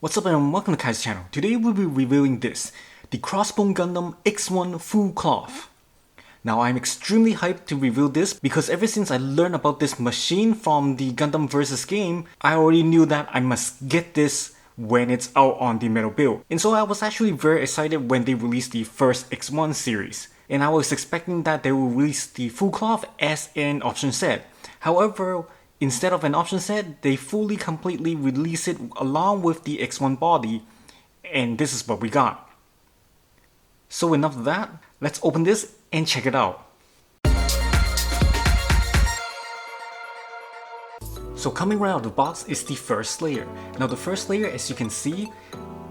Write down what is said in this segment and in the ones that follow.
What's up and welcome to Kaizer's channel. Today we'll be reviewing this, the Crossbone Gundam X1 Full Cloth. Now I'm extremely hyped to review this because ever since I learned about this machine from the Gundam vs game, I already knew that I must get this when it's out on the metal build. And so I was actually very excited when they released the first X1 series. And I was expecting that they will release the Full Cloth as an option set. However, instead of an option set, they fully completely release it along with the X1 body, and this is what we got. So enough of that, let's open this and check it out. So coming right out of the box is the first layer. Now the first layer, as you can see,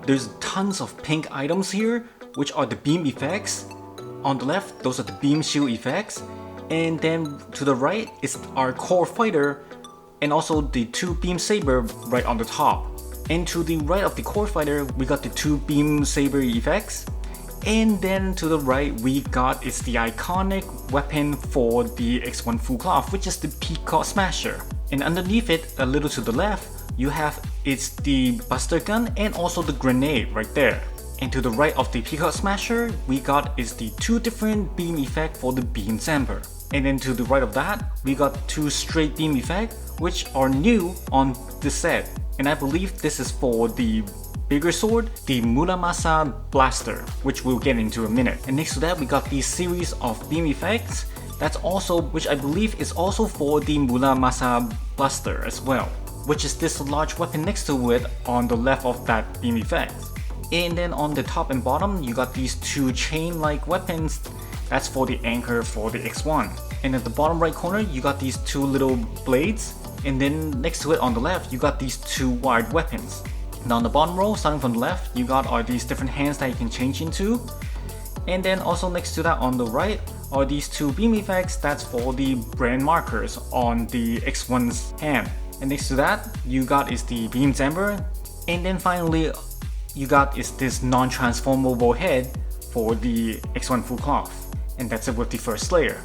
there's tons of pink items here, which are the beam effects. On the left, those are the beam shield effects. And then to the right is our core fighter and also the two beam saber right on the top. And to the right of the core fighter, we got the two beam saber effects. And then to the right, we got is the iconic weapon for the X1 Full Cloth, which is the Peacock Smasher. And underneath it, a little to the left, you have it's the Buster Gun and also the grenade right there. And to the right of the Peacock Smasher, we got is the two different beam effect for the Beam Chamber. And then to the right of that, we got two straight beam effect, which are new on this set. And I believe this is for the bigger sword, the Muramasa Blaster, which we'll get into a minute. And next to that, we got these series of beam effects. That's also, which I believe is also for the Muramasa Blaster as well, which is this large weapon next to it on the left of that beam effect. And then on the top and bottom, you got these two chain-like weapons. That's for the anchor for the X1. And at the bottom right corner, you got these two little blades. And then next to it on the left, you got these two wired weapons. Now on the bottom row, starting from the left, you got are these different hands that you can change into. And then also next to that on the right are these two beam effects. That's for the brand markers on the X1's hand. And next to that, you got is the beam chamber. And then finally, you got is this non-transformable head for the X1 Full Cloth. And that's it with the first layer.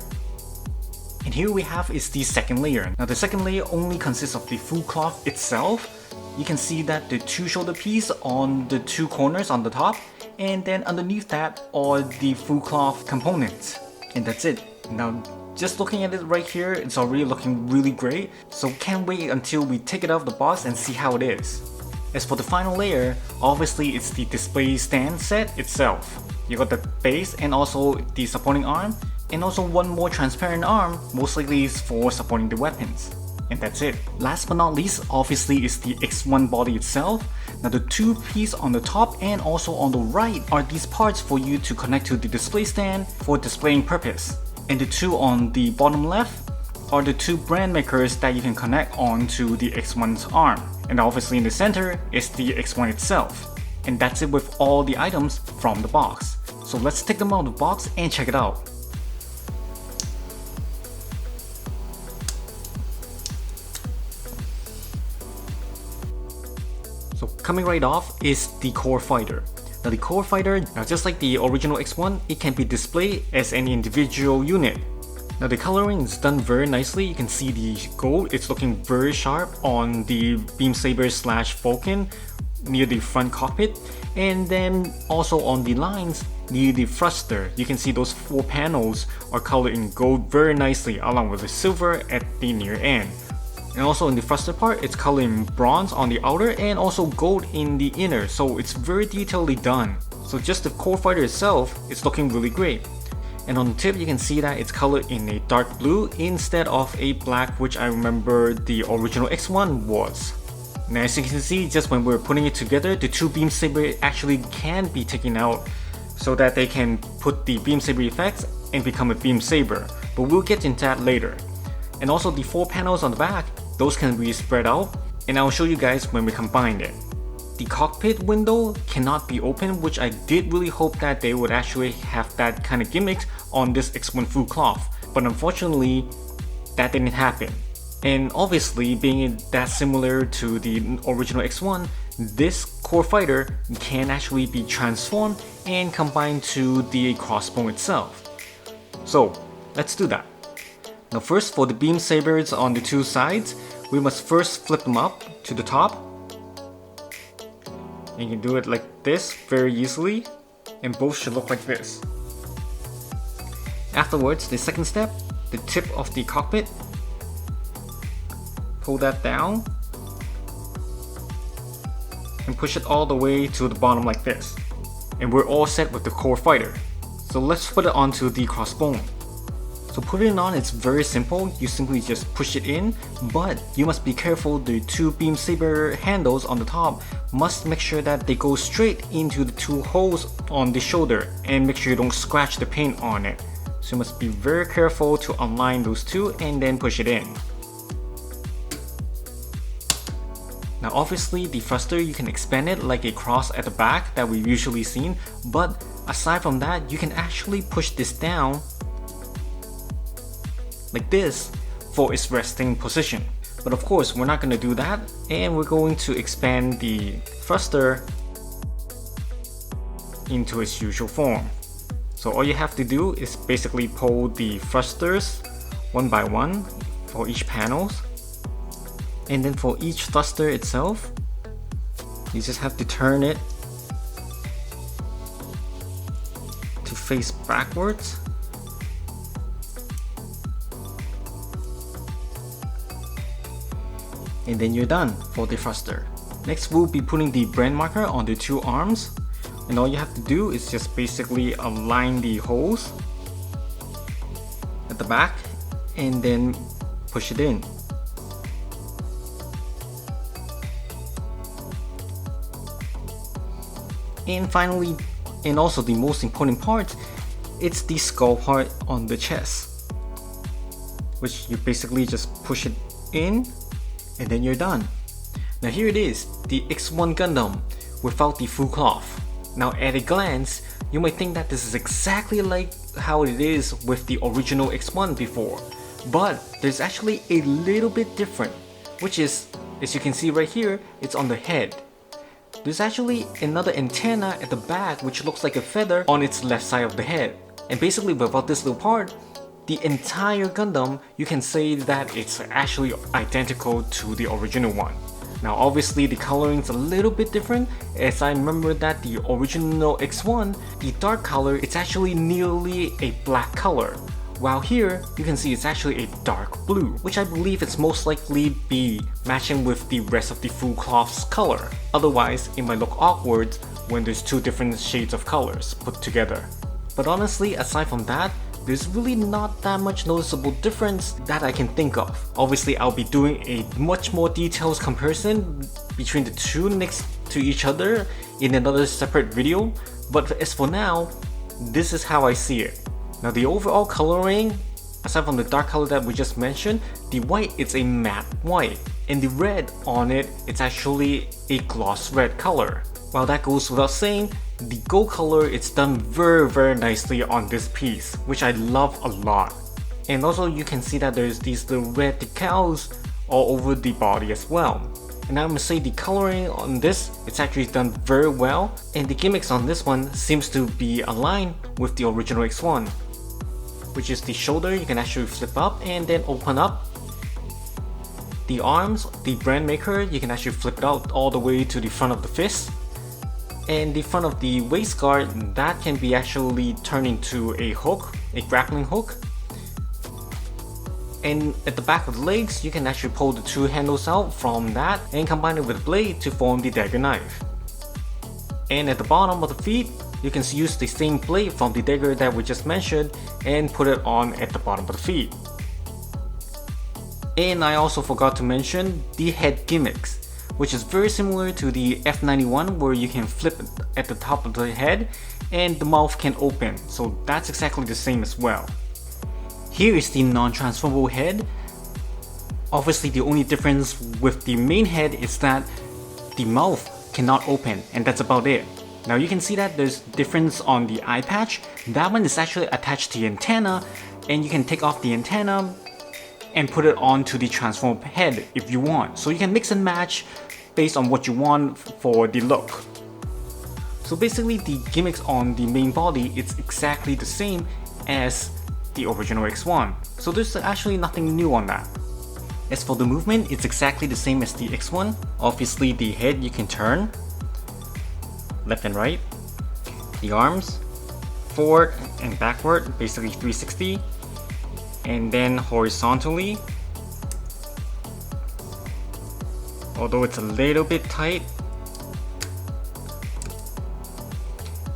And here we have is the second layer. Now the second layer only consists of the Full Cloth itself. You can see that the two shoulder piece on the two corners on the top, and then underneath that are the Full Cloth components. And that's it. Now just looking at it right here, it's already looking really great. So can't wait until we take it out of the box and see how it is. As for the final layer, obviously it's the display stand set itself. You got the base and also the supporting arm, and also one more transparent arm, most likely is for supporting the weapons. And that's it. Last but not least, obviously is the X1 body itself. Now the two pieces on the top and also on the right are these parts for you to connect to the display stand for displaying purpose. And the two on the bottom left are the two brand makers that you can connect onto the X1's arm. And obviously in the center is the X1 itself. And that's it with all the items from the box. So let's take them out of the box and check it out. So coming right off is the core fighter. Now the core fighter, now just like the original X1, it can be displayed as an individual unit. Now the coloring is done very nicely. You can see the gold, it's looking very sharp on the beam saber slash Falcon near the front cockpit, and then also on the lines near the thruster. You can see those four panels are colored in gold very nicely along with the silver at the near end. And also in the thruster part, it's colored in bronze on the outer and also gold in the inner, so it's very detailedly done. So just the core fighter itself, it's looking really great. And on the tip, you can see that it's colored in a dark blue instead of a black, which I remember the original X1 was. Now as you can see, just when we're putting it together, the two beam saber actually can be taken out so that they can put the beam saber effects and become a beam saber, but we'll get into that later. And also the four panels on the back, those can be spread out, and I'll show you guys when we combine it. The cockpit window cannot be open, which I did really hope that they would actually have that kind of gimmick on this X1 Full Cloth, but unfortunately that didn't happen. And obviously, being that similar to the original X1, this core fighter can actually be transformed and combined to the crossbone itself. So let's do that. Now first, for the beam sabers on the two sides, we must first flip them up to the top. And you can do it like this very easily, and both should look like this. Afterwards, the second step, the tip of the cockpit, pull that down and push it all the way to the bottom like this. And we're all set with the core fighter. So let's put it onto the crossbone. So putting it on, it's very simple. You simply just push it in, but you must be careful. The two beam saber handles on the top must make sure that they go straight into the two holes on the shoulder, and make sure you don't scratch the paint on it. So you must be very careful to align those two and then push it in. Now obviously the thruster, you can expand it like a cross at the back that we've usually seen, but aside from that, you can actually push this down like this for its resting position. But of course we're not going to do that, and we're going to expand the thruster into its usual form. So all you have to do is basically pull the thrusters one by one for each panels, and then for each thruster itself, you just have to turn it to face backwards. And then you're done for the thruster. Next, we'll be putting the brand marker on the two arms, and all you have to do is just basically align the holes at the back and then push it in. And finally, and also the most important part, it's the skull part on the chest, which you basically just push it in, and then you're done. Now here it is, the X1 Gundam without the full cloth. Now at a glance, you might think that this is exactly like how it is with the original X1 before, but there's actually a little bit different, which is, as you can see right here, it's on the head. There's actually another antenna at the back which looks like a feather on its left side of the head. And basically without this little part, the entire Gundam, you can say that it's actually identical to the original one. Now obviously the coloring's a little bit different, as I remember that the original X1, the dark color, it's actually nearly a black color. While here, you can see it's actually a dark blue, which I believe it's most likely be matching with the rest of the full cloth's color. Otherwise, it might look awkward when there's two different shades of colors put together. But honestly, aside from that, there's really not that much noticeable difference that I can think of. Obviously, I'll be doing a much more detailed comparison between the two next to each other in another separate video, but as for now, this is how I see it. Now the overall coloring, aside from the dark color that we just mentioned, the white is a matte white, and the red on it, it's actually a gloss red color. While that goes without saying, the gold color, it's done very nicely on this piece, which I love a lot. And also you can see that there's these little red decals all over the body as well. And I must say the coloring on this, it's actually done very well, and the gimmicks on this one seems to be aligned with the original X1. Which is the shoulder, you can actually flip up and then open up. The arms, the brand maker, you can actually flip it out all the way to the front of the fist. And the front of the waist guard, that can be actually turned into a hook, a grappling hook. And at the back of the legs, you can actually pull the two handles out from that and combine it with a blade to form the dagger knife. And at the bottom of the feet, you can use the same blade from the dagger that we just mentioned and put it on at the bottom of the feet. And I also forgot to mention the head gimmicks, which is very similar to the F91 where you can flip it at the top of the head and the mouth can open, so that's exactly the same as well. Here is the non-transferable head. Obviously the only difference with the main head is that the mouth cannot open, and that's about it. Now you can see that there's difference on the eye patch. That one is actually attached to the antenna, and you can take off the antenna and put it onto the transformed head if you want. So you can mix and match based on what you want for the look. So basically the gimmicks on the main body, it's exactly the same as the original X1. So there's actually nothing new on that. As for the movement, it's exactly the same as the X1. Obviously the head you can turn. left and right. The arms, forward and backward, basically 360. And then horizontally, although it's a little bit tight.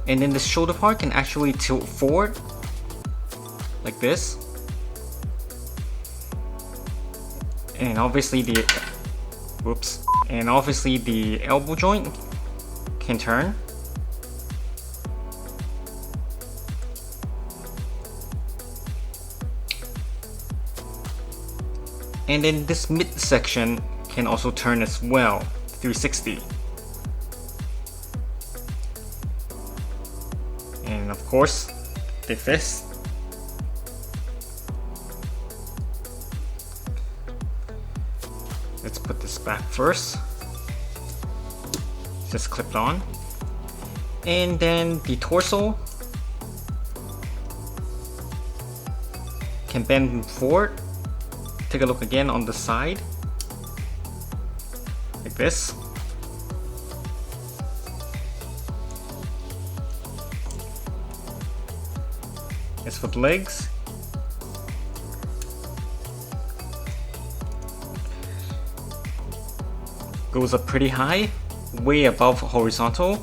And then the shoulder part can actually tilt forward like this. And obviously the elbow joint can turn. And then this midsection can also turn as well, 360. And of course, the fist. Let's put this back first. Just clipped on. And then the torso can bend forward. Take a look again on the side, like this. As for the legs, goes up pretty high, way above horizontal.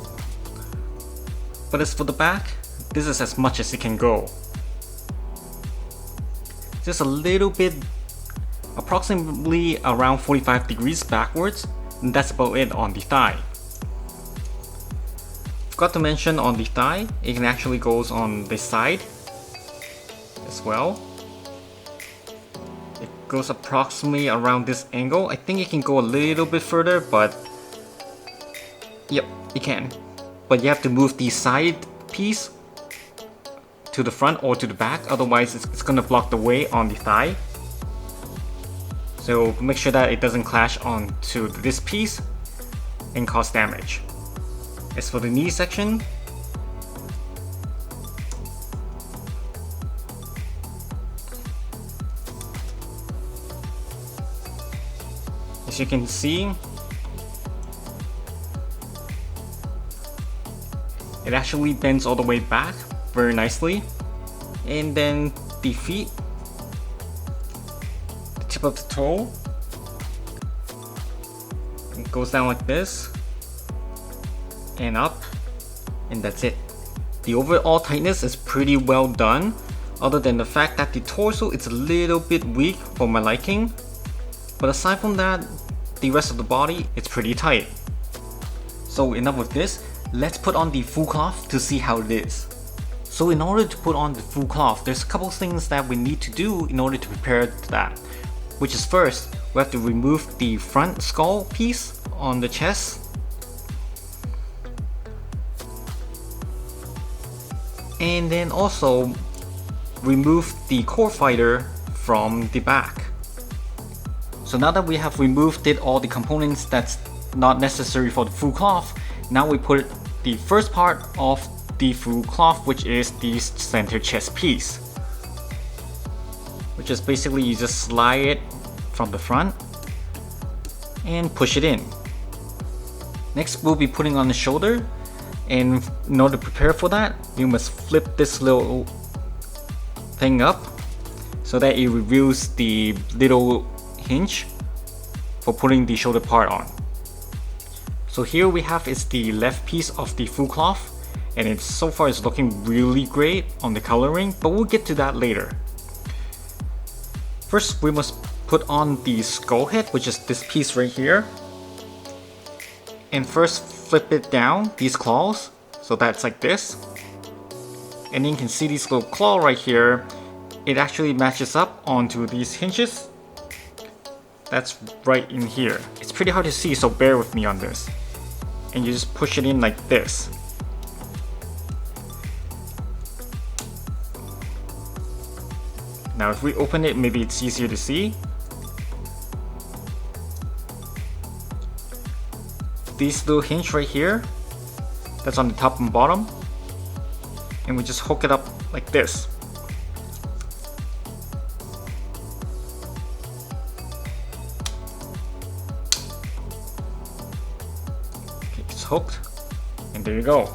But as for the back, this is as much as it can go. Just a little bit, approximately around 45 degrees backwards, and that's about it on the thigh. Forgot to mention on the thigh, it can actually goes on this side as well. It goes approximately around this angle. I think it can go a little bit further, but yep, it can. But you have to move the side piece to the front or to the back, otherwise it's gonna block the way on the thigh. So make sure that it doesn't clash onto this piece and cause damage. As for the knee section, as you can see, it actually bends all the way back very nicely. And then the feet, the tip of the toe, it goes down like this and up, and that's it. The overall tightness is pretty well done, other than the fact that the torso is a little bit weak for my liking. But aside from that, the rest of the body is pretty tight. So enough with this, let's put on the full cloth to see how it is. So in order to put on the full cloth, there's a couple things that we need to do in order to prepare that. Which is first, we have to remove the front skull piece on the chest. And then also remove the core fighter from the back. So now that we have removed all the components that's not necessary for the full cloth, now we put the first part of the full cloth, which is the center chest piece. Which is basically you just slide it from the front and push it in. Next we'll be putting on the shoulder, and in order to prepare for that, you must flip this little thing up so that it reveals the little hinge for putting the shoulder part on. So here we have is the left piece of the full cloth, and it's so far it's looking really great on the coloring, but we'll get to that later. First we must put on the skull head, which is this piece right here, and first flip it down, these claws, so that's like this. And then you can see this little claw right here, it actually matches up onto these hinges. That's right in here. It's pretty hard to see, so bear with me on this. And you just push it in like this. Now if we open it, maybe it's easier to see. This little hinge right here, that's on the top and bottom, and we just hook it up like this. Okay, it's hooked, And there you go.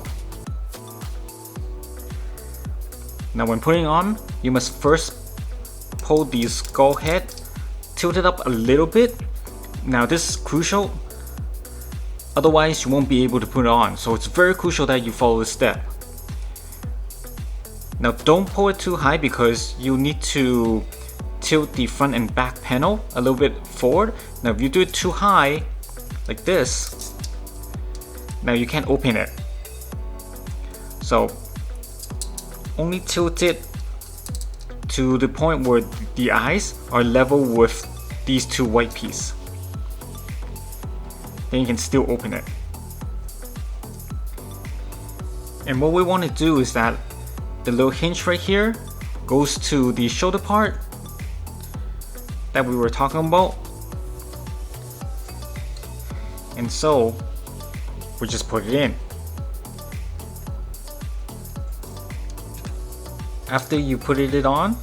Now when putting on, you must first pull the skull head, tilt it up a little bit. Now this is crucial, otherwise you won't be able to put it on, so it's very crucial that you follow this step. Now don't pull it too high because you need to tilt the front and back panel a little bit forward. Now if you do it too high, like this, now you can't open it. So only tilt it to the point where the eyes are level with these two white pieces. Then you can still open it. And what we want to do is that the little hinge right here goes to the shoulder part that we were talking about. And so we just put it in. After you put it on,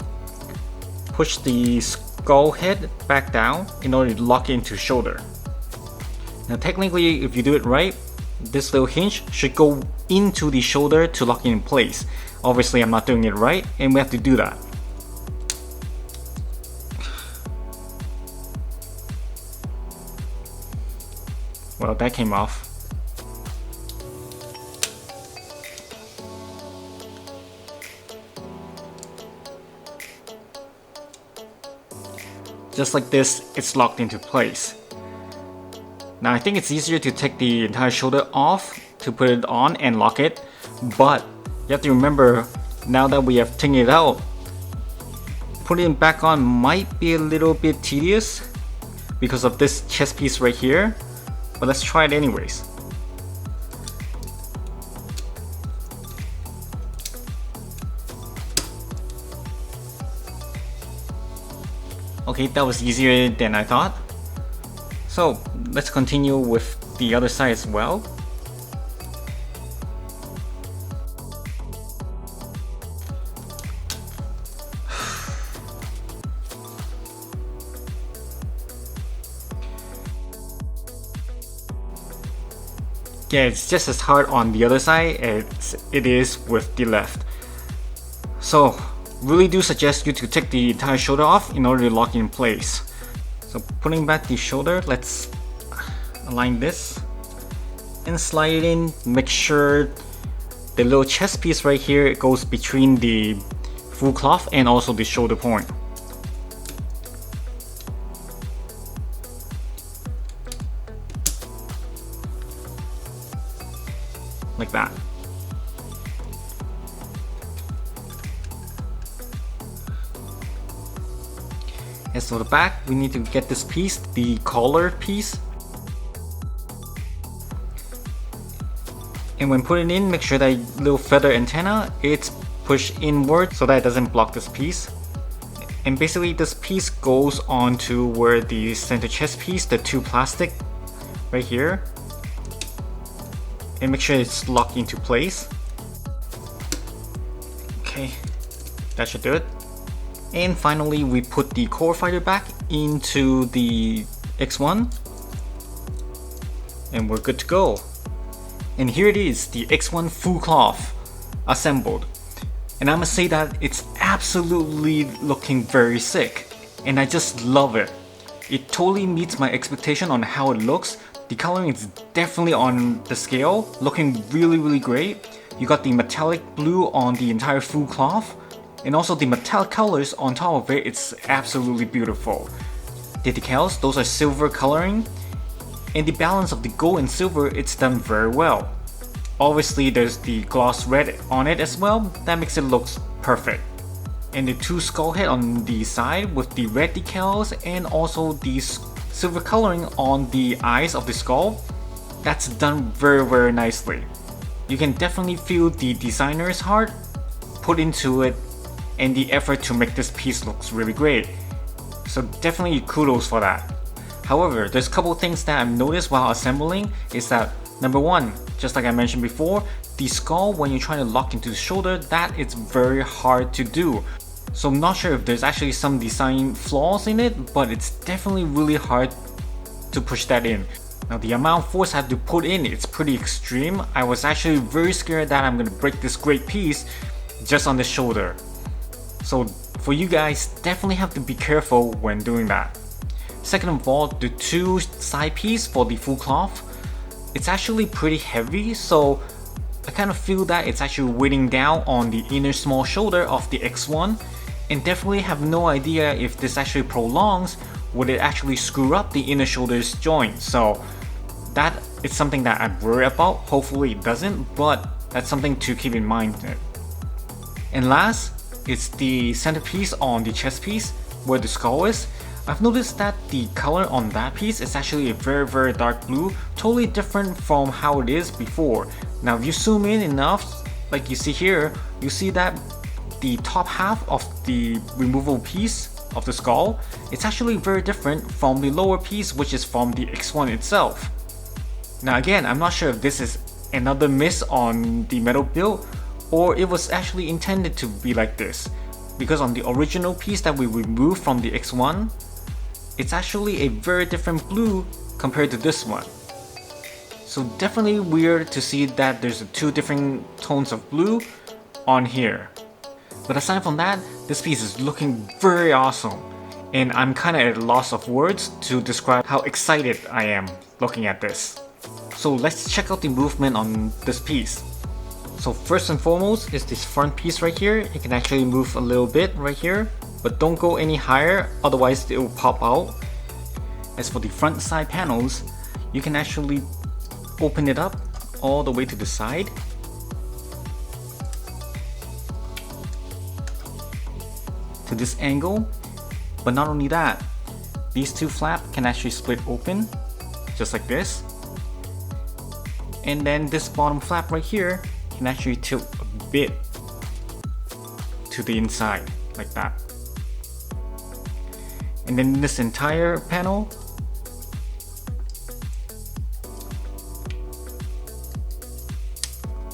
push the skull head back down in order to lock it into shoulder. Now technically, if you do it right, this little hinge should go into the shoulder to lock it in place. Obviously I'm not doing it right, and we have to do that. Well, that came off. Just like this, it's locked into place. Now I think it's easier to take the entire shoulder off to put it on and lock it, but you have to remember, now that we have taken it out, putting it back on might be a little bit tedious because of this chest piece right here, but let's try it anyways. Okay, that was easier than I thought. So let's continue with the other side as well. Yeah, it's just as hard on the other side as it is with the left. So really do suggest you to take the entire shoulder off in order to lock it in place. So putting back the shoulder, let's align this and slide it in. Make sure the little chest piece right here goes between the full cloth and also the shoulder point. Like that. As for the back, we need to get this piece, the collar piece. And when putting it in, make sure that little feather antenna, it's pushed inward so that it doesn't block this piece. And basically this piece goes on to where the center chest piece, the two plastic right here. And make sure it's locked into place. Okay, that should do it. And finally, we put the core fighter back into the X1 and we're good to go. And here it is, the X1 Full Cloth assembled. And I must say that it's absolutely looking very sick, and I just love it. It totally meets my expectation on how it looks. The coloring is definitely on the scale, looking really great. You got the metallic blue on the entire full cloth, and also the metallic colors on top of it. It's absolutely beautiful. The decals, those are silver coloring, and the balance of the gold and silver, it's done very well. Obviously there's the gloss red on it as well, that makes it look perfect. And the two skull head on the side with the red decals and also the silver coloring on the eyes of the skull, that's done very nicely. You can definitely feel the designer's heart put into it and the effort to make this piece looks really great. So definitely kudos for that. However, there's a couple things that I've noticed while assembling is that number one, just like I mentioned before, the skull when you're trying to lock into the shoulder, that is very hard to do. So I'm not sure if there's actually some design flaws in it, but it's definitely really hard to push that in. Now the amount of force I have to put in, it's pretty extreme. I was actually very scared that I'm gonna break this great piece just on the shoulder. So for you guys, definitely have to be careful when doing that. Second of all, the two side piece for the full cloth, it's actually pretty heavy, so I kind of feel that it's actually weighing down on the inner small shoulder of the X1, and definitely have no idea if this actually prolongs, would it actually screw up the inner shoulder's joint. So that is something that I worry about. Hopefully it doesn't, but that's something to keep in mind. And last, it's the centerpiece on the chest piece where the skull is. I've noticed that the color on that piece is actually a very dark blue, totally different from how it is before. Now if you zoom in enough, like you see here, you see that the top half of the removable piece of the skull, it's actually very different from the lower piece, which is from the X1 itself. Now again, I'm not sure if this is another miss on the metal build or it was actually intended to be like this, because on the original piece that we removed from the X1, it's actually a very different blue compared to this one. So definitely weird to see that there's two different tones of blue on here. But aside from that, this piece is looking very awesome, and I'm kinda at a loss of words to describe how excited I am looking at this. So let's check out the movement on this piece. So first and foremost is this front piece right here. It can actually move a little bit right here, but don't go any higher, otherwise it will pop out. As for the front side panels, you can actually open it up all the way to the side. To this angle, but not only that, these two flaps can actually split open, just like this. And then this bottom flap right here can actually tilt a bit to the inside, like that. And then this entire panel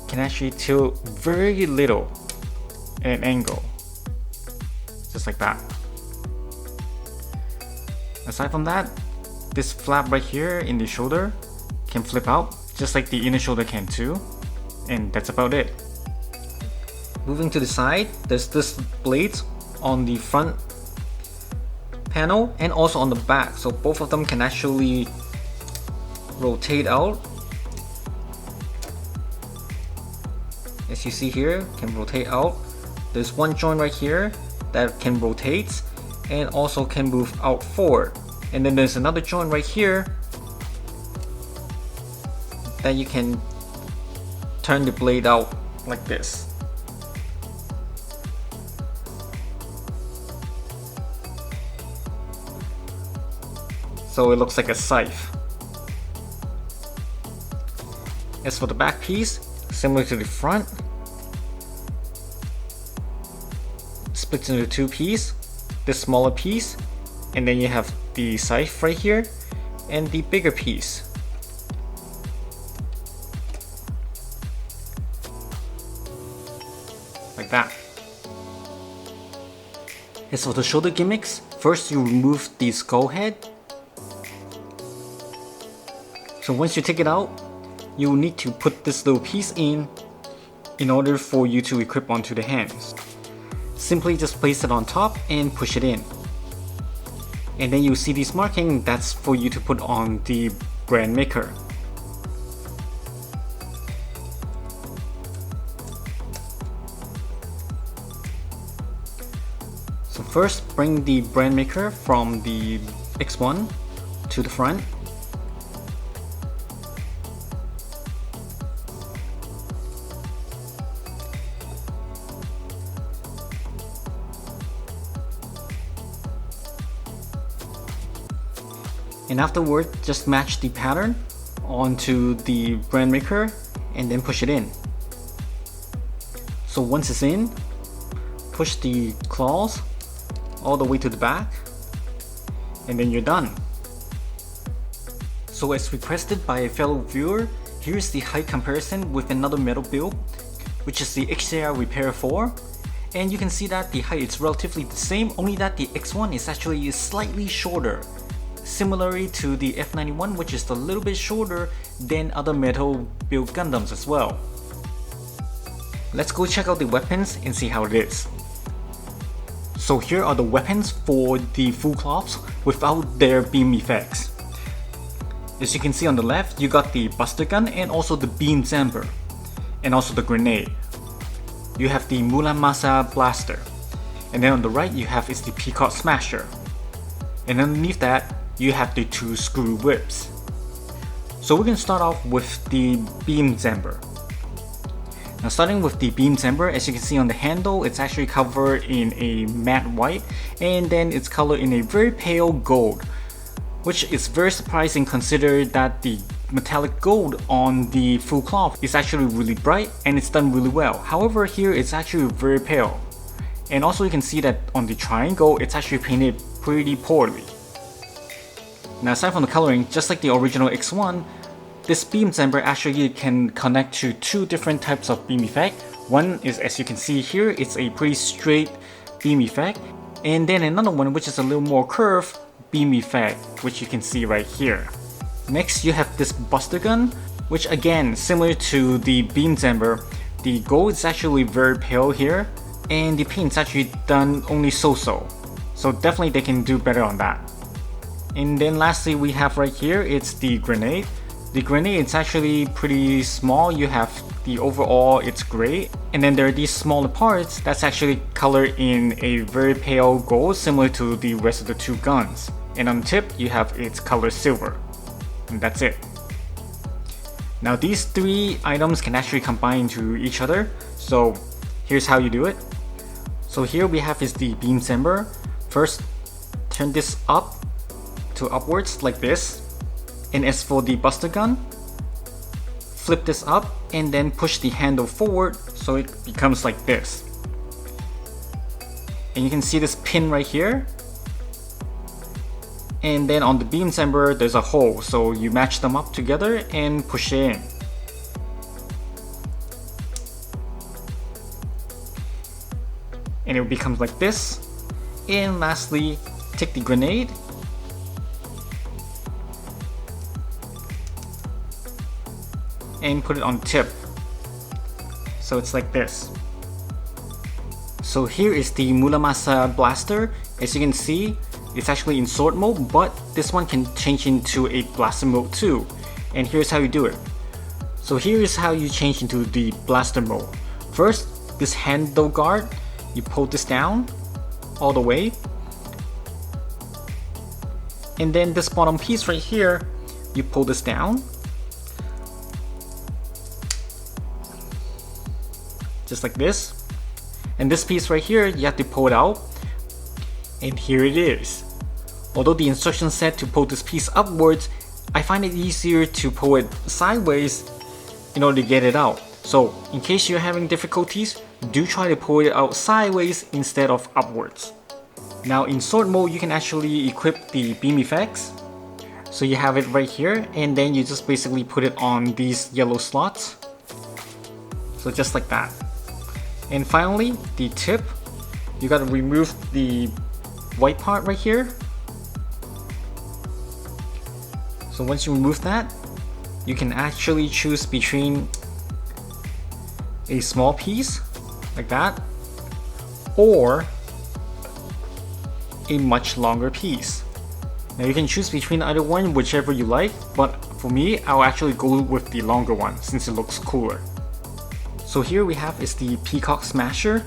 can actually tilt very little at an angle, just like that. Aside from that, this flap right here in the shoulder can flip out, just like the inner shoulder can too. And that's about it. Moving to the side, there's this blade on the front panel and also on the back, so both of them can actually rotate out. As you see here, can rotate out. There's one joint right here that can rotate and also can move out forward, and then there's another joint right here that you can turn the blade out like this. So it looks like a scythe. As for the back piece, similar to the front, splits into two pieces, this smaller piece, and then you have the scythe right here, and the bigger piece. Like that. As for the shoulder gimmicks, first you remove the skull head. So once you take it out, you will need to put this little piece in order for you to equip onto the hands. Simply just place it on top and push it in. And then you see this marking, that's for you to put on the brand maker. So first, bring the brand maker from the X1 to the front. And afterward, just match the pattern onto the brand maker and then push it in. So once it's in, push the claws all the way to the back, and then you're done. So as requested by a fellow viewer, here's the height comparison with another metal build, which is the XJR Repair 4. And you can see that the height is relatively the same, only that the X1 is actually slightly shorter. similarly to the F91, which is a little bit shorter than other metal build Gundams as well. Let's go check out the weapons and see how it is. So here are the weapons for the full cloths without their beam effects. As you can see on the left, you got the Buster Gun and also the Beam Zamber, and also the grenade. You have the Muramasa Blaster, and then on the right you have is the Peacock Smasher, and underneath that you have the 2 screw whips. So we're going to start off with the Beam Zamber. Now starting with the Beam Zamber, as you can see on the handle, it's actually covered in a matte white, and then it's colored in a very pale gold, which is very surprising considering that the metallic gold on the full cloth is actually really bright and it's done really well. However, here it's actually very pale. And also you can see that on the triangle, it's actually painted pretty poorly. Now aside from the coloring, just like the original X1, this Beam Zamber actually can connect to 2 different types of beam effect. One is, as you can see here, it's a pretty straight beam effect. And then another one which is a little more curved beam effect, which you can see right here. Next you have this Buster Gun, which again, similar to the Beam Zamber, the gold is actually very pale here, and the paint's actually done only so-so. So definitely they can do better on that. And then lastly we have right here, it's the grenade. The grenade is actually pretty small. You have the overall, it's gray, and then there are these smaller parts that's actually colored in a very pale gold, similar to the rest of the 2 guns. And on the tip you have its color silver, and that's it. Now these 3 items can actually combine into each other, so here's how you do it. So here we have is the Beam Zamber. First, turn this up to upwards like this, and as for the Buster Gun, flip this up and then push the handle forward so it becomes like this. And you can see this pin right here. And then on the Beam Zamber there's a hole, so you match them up together and push it in. And it becomes like this. And lastly, take the grenade and put it on the tip. So it's like this. So here is the Muramasa Blaster. As you can see, it's actually in sword mode, but this one can change into a blaster mode too. And here's how you do it. So here is how you change into the blaster mode. First, this handle guard, you pull this down all the way. And then this bottom piece right here, you pull this down. Just like this. And this piece right here, you have to pull it out. And here it is. Although the instructions said to pull this piece upwards, I find it easier to pull it sideways in order to get it out. So in case you're having difficulties, do try to pull it out sideways instead of upwards. Now in sword mode, you can actually equip the beam effects. So you have it right here, and then you just basically put it on these yellow slots. So just like that. And finally, the tip, you gotta remove the white part right here. So once you remove that, you can actually choose between a small piece like that or a much longer piece. Now you can choose between either one, whichever you like, but for me, I'll actually go with the longer one since it looks cooler. So here we have is the Peacock Smasher,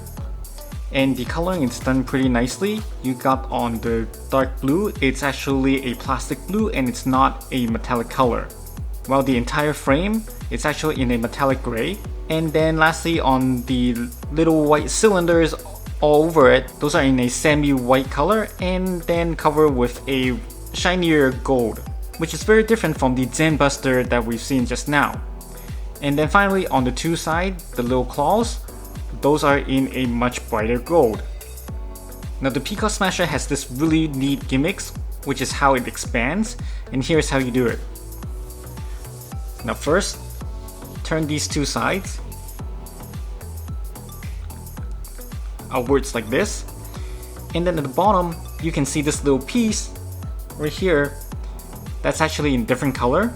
and the coloring is done pretty nicely. You got on the dark blue, it's actually a plastic blue and it's not a metallic color. While the entire frame, it's actually in a metallic gray. And then lastly, on the little white cylinders all over it, those are in a semi-white color and then covered with a shinier gold, which is very different from the Zen Buster that we've seen just now. And then finally, on the 2 sides, the little claws, those are in a much brighter gold. Now the Peacock Smasher has this really neat gimmicks, which is how it expands, and here's how you do it. Now first, turn these 2 sides outwards like this, and then at the bottom, you can see this little piece right here that's actually in different color.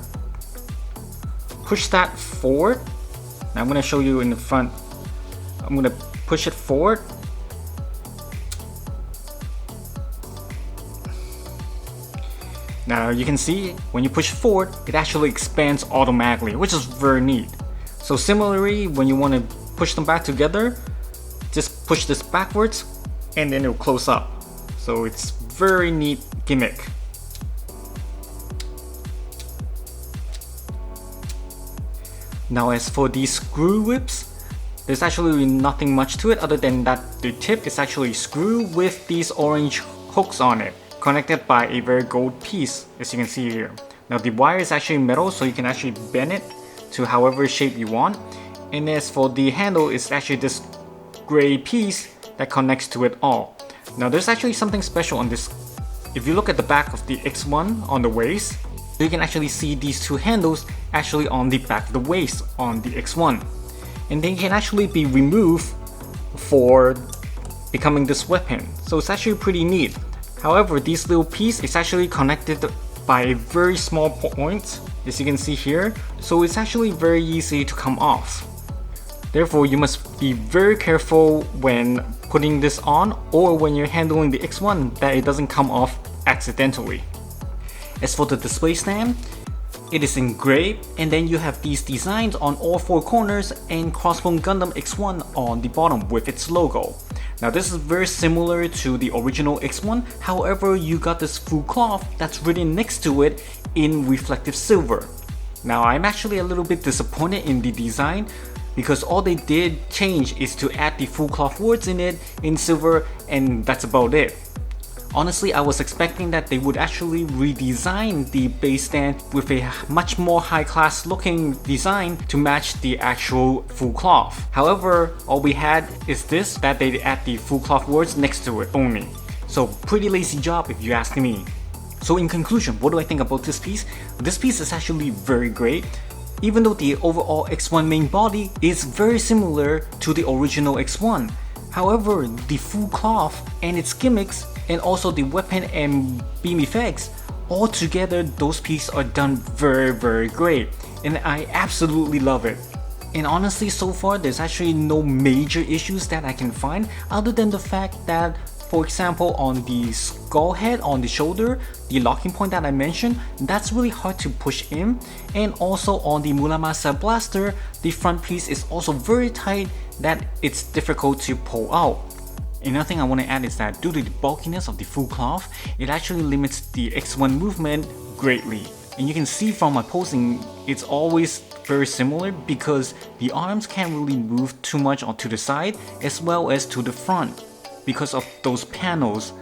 Push that forward. Now I'm going to show you in the front. I'm going to push it forward. Now you can see when you push forward, it actually expands automatically, which is very neat. So similarly, when you want to push them back together, just push this backwards and then it'll close up. So it's very neat gimmick. Now as for these screw whips, there's actually nothing much to it other than that the tip is actually screwed with these orange hooks on it, connected by a very gold piece, as you can see here. Now the wire is actually metal, so you can actually bend it to however shape you want. And as for the handle, it's actually this gray piece that connects to it all. Now there's actually something special on this. If you look at the back of the X1 on the waist, you can actually see these two handles actually on the back of the waist on the X1. And they can actually be removed for becoming this weapon. So it's actually pretty neat. However, this little piece is actually connected by a very small point, as you can see here. So it's actually very easy to come off. Therefore, you must be very careful when putting this on or when you're handling the X1 that it doesn't come off accidentally. As for the display stand, it is engraved, and then you have these designs on all four corners and Crossbone Gundam X1 on the bottom with its logo. Now this is very similar to the original X1, however you got this full cloth that's written next to it in reflective silver. Now I'm actually a little bit disappointed in the design because all they did change is to add the full cloth words in it in silver, and that's about it. Honestly, I was expecting that they would actually redesign the base stand with a much more high-class looking design to match the actual full cloth. However, all we had is this, that they add the full cloth words next to it only. So pretty lazy job if you ask me. So in conclusion, what do I think about this piece? This piece is actually very great. Even though the overall X1 main body is very similar to the original X1. However, the full cloth and its gimmicks and also the weapon and beam effects, all together those pieces are done very great, and I absolutely love it. And honestly, so far there's actually no major issues that I can find other than the fact that, for example, on the skull head on the shoulder, the locking point that I mentioned, that's really hard to push in, and also on the Muramasa blaster, the front piece is also very tight that it's difficult to pull out. Another thing I want to add is that due to the bulkiness of the full cloth, it actually limits the X1 movement greatly. And you can see from my posing, it's always very similar because the arms can't really move too much onto the side as well as to the front because of those panels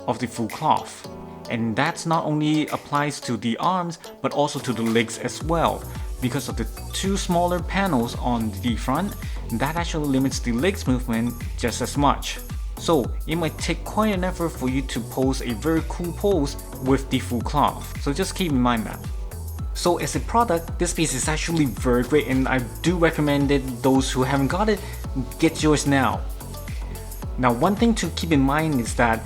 of the full cloth. And that's not only applies to the arms but also to the legs as well. Because of the two smaller panels on the front, that actually limits the legs movement just as much. So it might take quite an effort for you to pose a very cool pose with the full cloth, so just keep in mind that. So as a product, this piece is actually very great and I do recommend it. Those who haven't got it, get yours now. Now one thing to keep in mind is that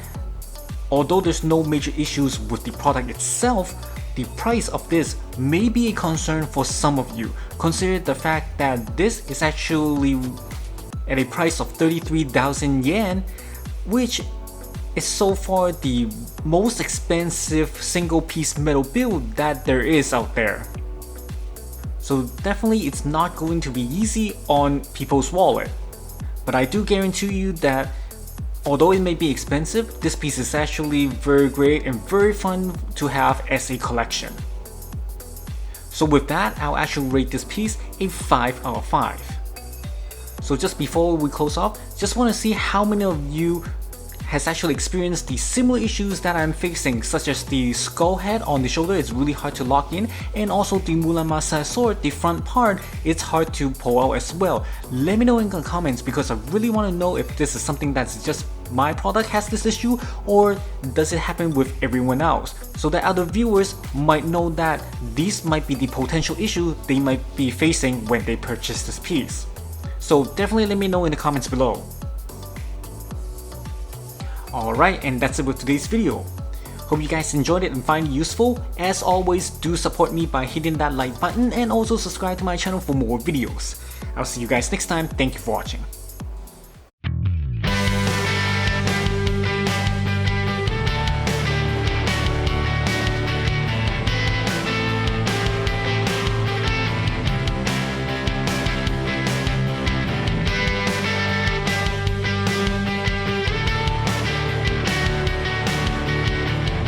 although there's no major issues with the product itself, the price of this may be a concern for some of you. Consider the fact that this is actually at a price of 33,000 yen, which is so far the most expensive single piece metal build that there is out there. So definitely it's not going to be easy on people's wallet. But I do guarantee you that although it may be expensive, this piece is actually very great and very fun to have as a collection. So with that, I'll actually rate this piece a 5 out of 5. So just before we close off, just want to see how many of you has actually experienced the similar issues that I'm facing, such as the skull head on the shoulder is really hard to lock in, and also the Muramasa sword, the front part, it's hard to pull out as well. Let me know in the comments because I really want to know if this is something that's just my product has this issue or does it happen with everyone else, so that other viewers might know that these might be the potential issue they might be facing when they purchase this piece. So definitely let me know in the comments below. Alright, and that's it with today's video. Hope you guys enjoyed it and find it useful. As always, do support me by hitting that like button and also subscribe to my channel for more videos. I'll see you guys next time. Thank you for watching.